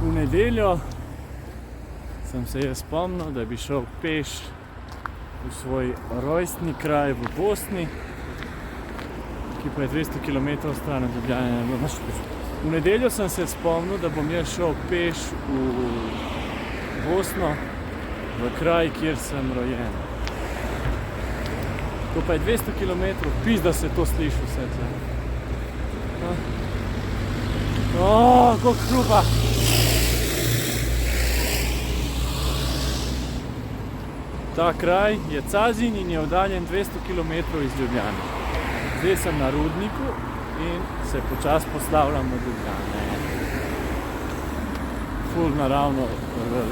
V nedeljo sem se jaz spomnil, da bi šel peš v svoj rojstni kraj v Bosni, ki pa je 200 km stran od Ljubljane. V nedeljo sem se spomnil, da bom jaz šel peš v Bosno, v kraj, kjer sem rojen. To pa je 200 km, pizda se to sliši vse tle. Koliko hrupa! Ta kraj je Cazin in je oddaljen 200 km iz Ljubljane. Zdaj sem na Rudniku in se počasi poslavljam od Ljubljane. Ful naravno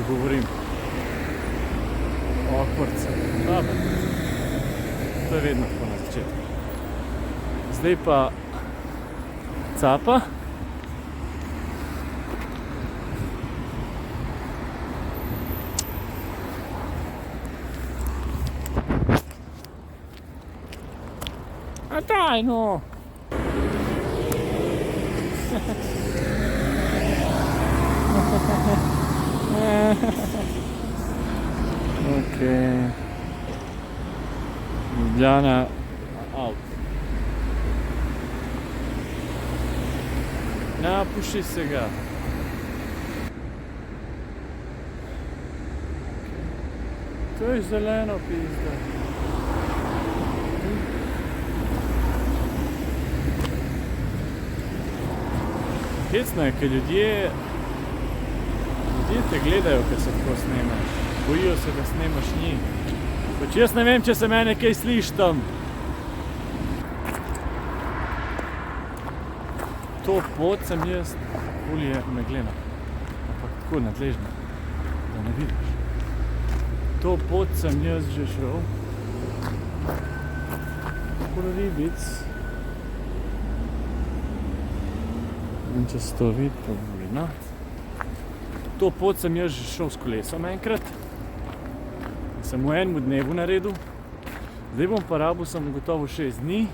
govorim. Awkward sem. Dobar. To je vedno tako na začetku. Zdaj pa capa. A daj no! Okej. Ljubljana, avto. Napuši se ga. To je zeleno pizda. Hecno je, ker ljudje te gledajo, ker se tako snemaš. Bojijo se, da snemaš njih. Pač jaz ne vem, če se mene kaj sliši tam. To pot sem jaz, ful je meglena. Ampak tako nadležna, da ne vidiš. To pot sem jaz že šel. Tako ribic. In če se to vidi, pa bo vidno. To pot sem jaz že šel s kolesom enkrat. Sem v enem dnevu naredil. Zdaj bom pa rabil samo gotovo 6 dni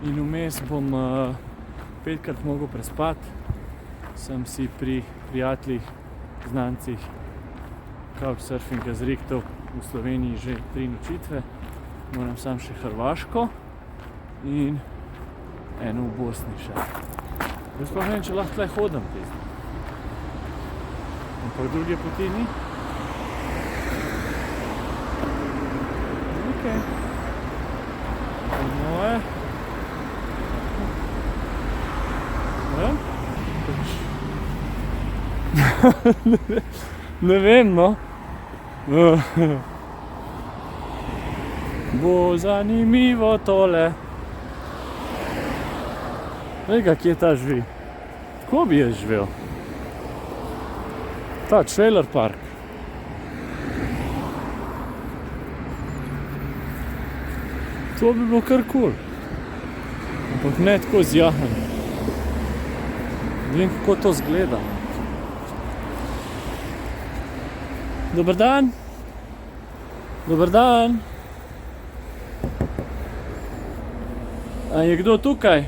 in vmes bom 5krat mogel prespati. Sem si pri prijateljih, znancih couchsurfinga zrihtal v Sloveniji že 3 nočitve. Moram sam še Hrvaško in eno v Bosni še. Jaz pa vem, če lahko tle hodim pizda. Ampak druge poti ni. Okej. To je moje. Ne vem, no. Bo zanimivo tole. Vega, kje ta živi. Tako bi jaz živel. Ta trailer park. To bi bilo kar cool. Ampak ne tako zjahan. Vem, kako to zgleda. Dober dan. Dober dan. A je kdo tukaj?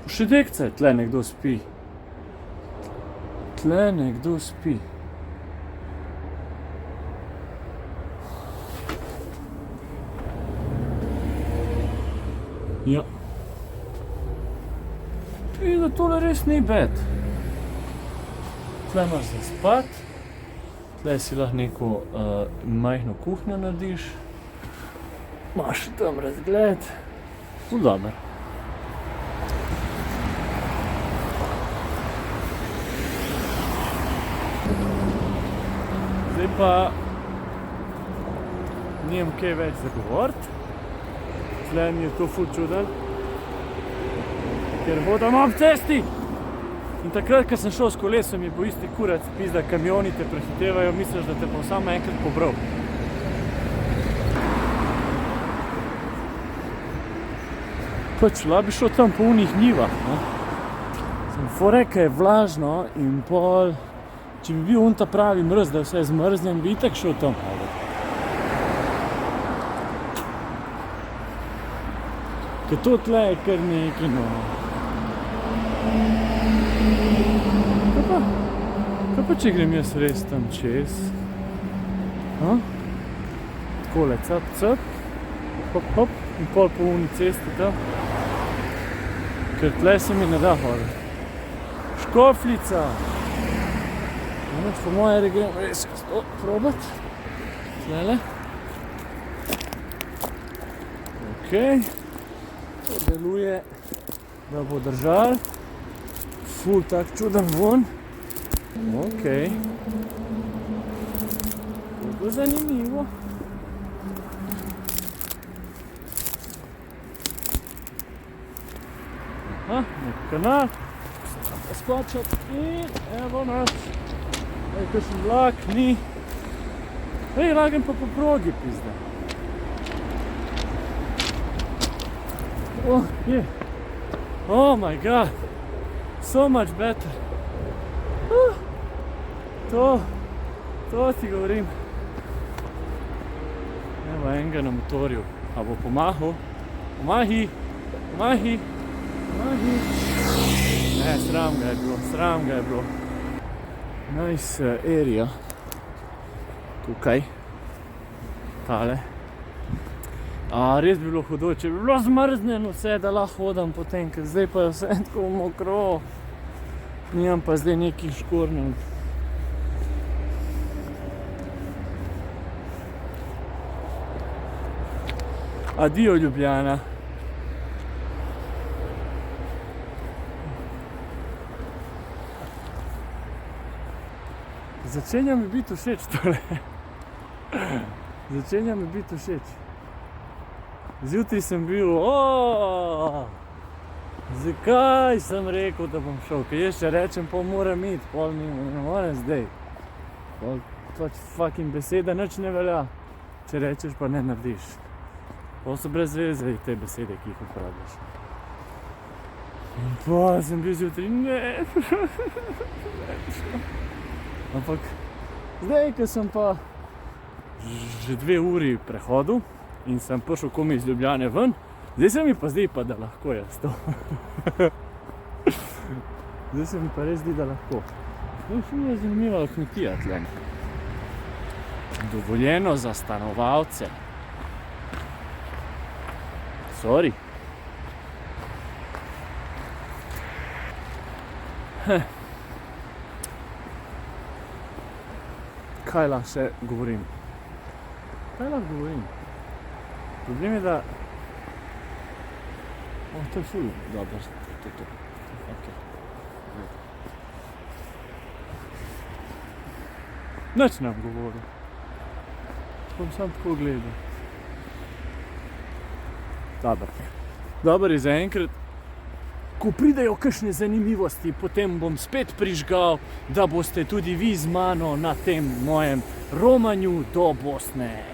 Še dekce, tle nekdo spi. Tle nekdo spi. Ja. In da tole res ni bed. Tle imaš za spat. Tle si lahko neko majhno kuhnjo narediš. Imaš tam razgled. Ful dober. Zdaj pa nimam kaj več za govoriti. Tle mi je to ful čudno, ker hodim ob cesti. In takrat, ko sem šel s kolesom, je bil isti kurac, pizda, kamioni te prehitevajo, misliš, da te pa samo enkrat pobral. Pač, lahko bi šel tam po unih njivah, no. Sem foreka je vlažno in pol, če bi bil ta pravi mrz, da je vse zmrznjen, bi itak šel tam. Ker to tle je kar nekaj, no. Pa če grem jaz res tam čez. Takole, cap, cap. Hop, hop. In pol po uni cesti tam. Ker tle se mi ne da hoditi. Škofljica! Po moje grem res probat. Tlele. Okej. To deluje, da bo držal. Ful tak čuden von. Okej. To bo zanimivo. Aha, nek kanal. Skočat in evo nas. Ej, kakšen vlak, ni. Ej, lagam pa po progi, pizda. Oh, je. Oh my god. So much better. To ti govorim. Evo enega na motorju. A bo pomahal? Pomahi, pomahi, pomahi. Ne, sram ga je bilo. Nice area. Tukaj. Tale. Res bi bilo hudo, če bi bilo zmrznjeno vse, da lahko hodam potem, ker zdaj pa je vse tako mokro. Nimam pa zdaj nekih škornjev. Adijo, Ljubljana. Začenja mi biti všeč tole. Začenja mi biti všeč. Zjutraj sem bil, zakaj sem rekel, da bom šel, ker jaz še rečem, pol moram iti, pol ne morem zdaj. Pol pač fucking beseda nič ne velja, če rečeš pa ne narediš. Pol so brez veze te besede, ki jih uporabljaš. In pa sem bil zjutraj, ne. Ampak zdaj, ko sem pa že 2 uri prehodil in sem prišel komaj iz Ljubljane ven, zdaj se mi pa zdi pa, da lahko jaz to. Zdaj se mi pa res zdi, da lahko. No, ful je zanimiva kmetija tle. Dovoljeno za stanovalce. Sorry. Kaj lahko še govorim? Problem je, da... to je ful dobro. Nič nam govoril. Bom sam tako gledal. Dobar je zaenkrat. Ko pridejo kakšne zanimivosti, potem bom spet prižgal, da boste tudi vi z mano na tem mojem romanju do Bosne.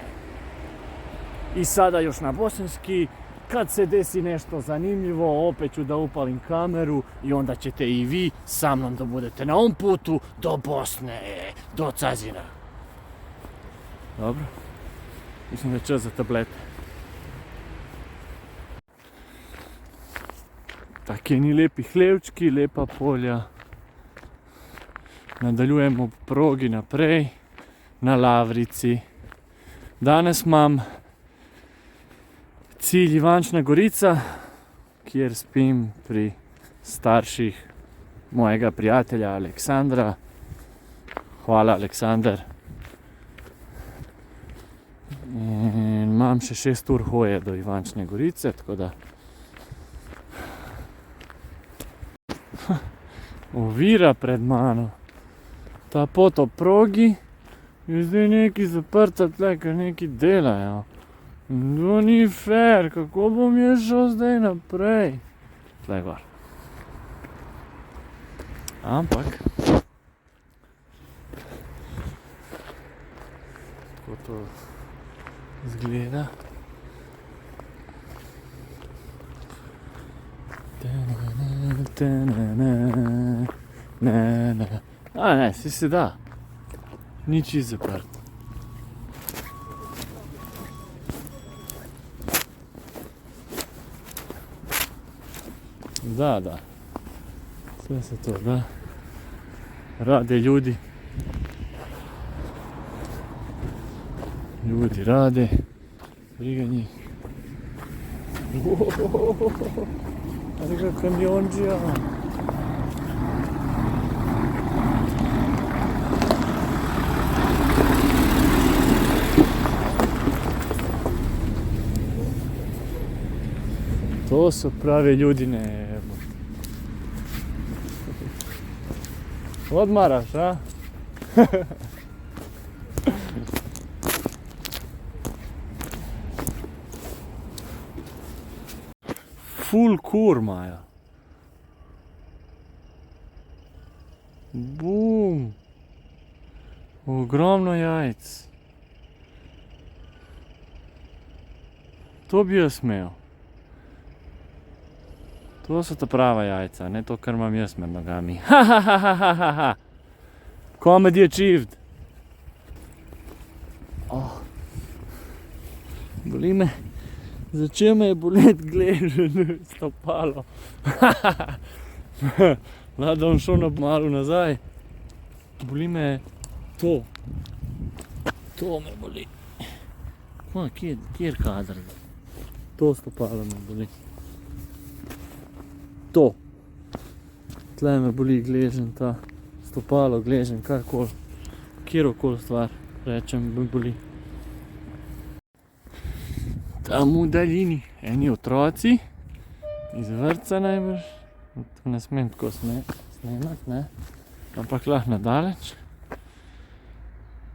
I sada još na bosanski, kad se desi nešto zanimljivo, opet ću da upalim kameru i onda ćete i vi sa mnom da budete na ovom putu do Bosne, do Cazina. Dobro, mislim da je čas za tablete. Takeni lepi hlevčki, lepa polja. Nadaljujemo po progi naprej na Lavrici. Danes imam cilj Ivančna Gorica, kjer spim pri starših mojega prijatelja Aleksandra. Hvala, Aleksander. In imam še 6 ur hoje do Ivančne Gorice, tako da ovira pred mano. Ta pot ob progi je zdaj nekaj zaprta tle, ker nekaj delajo. To ni fair, kako bom jaz šel zdaj naprej? Tle gor. Ampak tako to izgleda. A ne, si se da. Ni čisto zaprt. Da. Sve se to da. Rade ljudi Ljudi rade, briga njih. Ali ga kamionđija. To su pravi ljudi, ne. Odmaraš, a? Full kur imajo. Bum. Ogromno jajc. To bi jaz imel. To so ta prava jajca, ne to, kar imam jaz med nogami. Ha. Comedy achieved. Oh. Boli me. Začel me je bolet gležen stopalo. Vlada bom šel malo nazaj. Boli me to. To me boli. Kjer kadar? To stopalo me boli. To. Tle me boli gležen ta stopalo, gležen, karkoli. Kjerokoli stvar, rečem, me boli. Tam v daljini eni otroci, iz vrtca najbrž, to ne smem tako snemat, ne, ampak lahko nadaleč.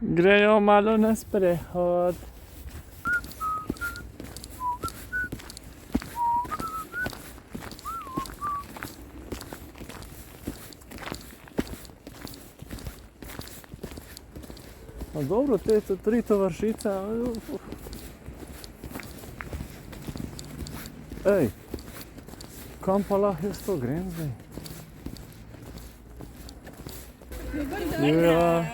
Grejo malo na sprehod. No dobro, te so 3 tovarišice. Ej, kam pa lahko jaz to grem zdaj? Dobar dan. Ja.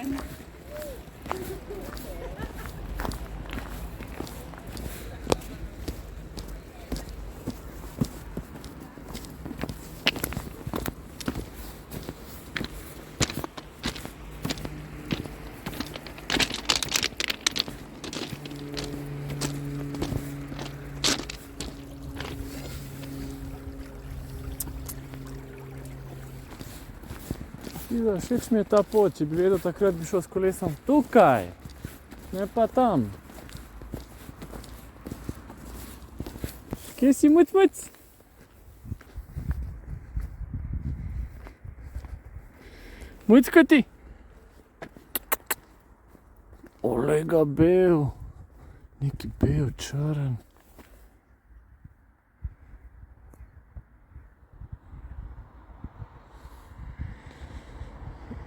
Všeč mi je ta pot, če bi vedel, takrat bi šel s kolesom tukaj, ne pa tam. Kje si muc? Mucko ti? Olej ga bel, neki bel, črn.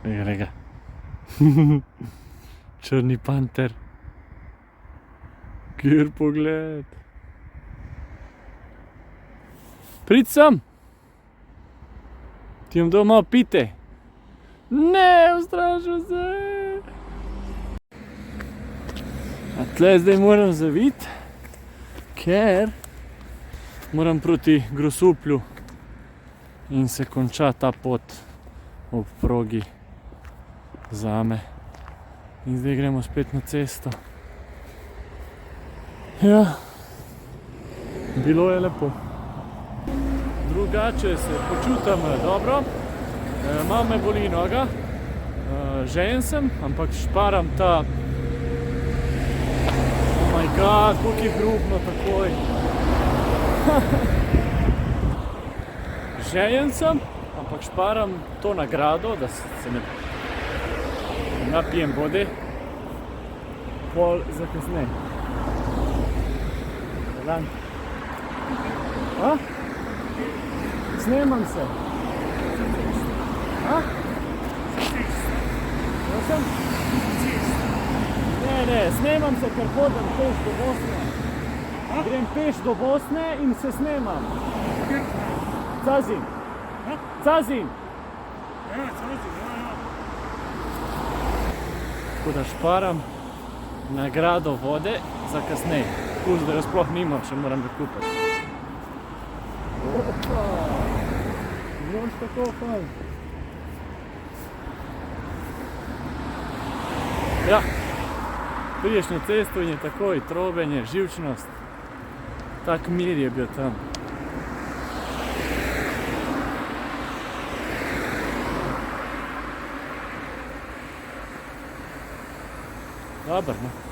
Glej ga. Črni panter. Kjer pogled. Prid sem. Ti bom dal malo pite. Ne, ustrašil se. A tle zdaj moram zaviti, ker moram proti Grosuplju in se konča ta pot ob progi zame. In zdaj gremo spet na cesto. Ja, bilo je lepo. Drugače se počutam dobro. Malo me boli noga. Žejen sem, ampak šparam ta... Oh my god, koliko je hrupno takoj. Žejen sem, ampak šparam to nagrado, da se ne napijem vode, pol za kasneje. Dan. A? Snemam se. A? Prosim? Ne, snemam se, ker hodim peš do Bosne. Grem peš do Bosne in se snemam. Cazin. Cazin. Tako da šparam nagrado vode za kasneje. Pust, da jo sploh nimam, še moram ga kupiti. Opa! Moš tako fajn. Ja, prideš na cesto in je takoj trobenje, živčnost. Tak mir je bil tam. Dobro, no.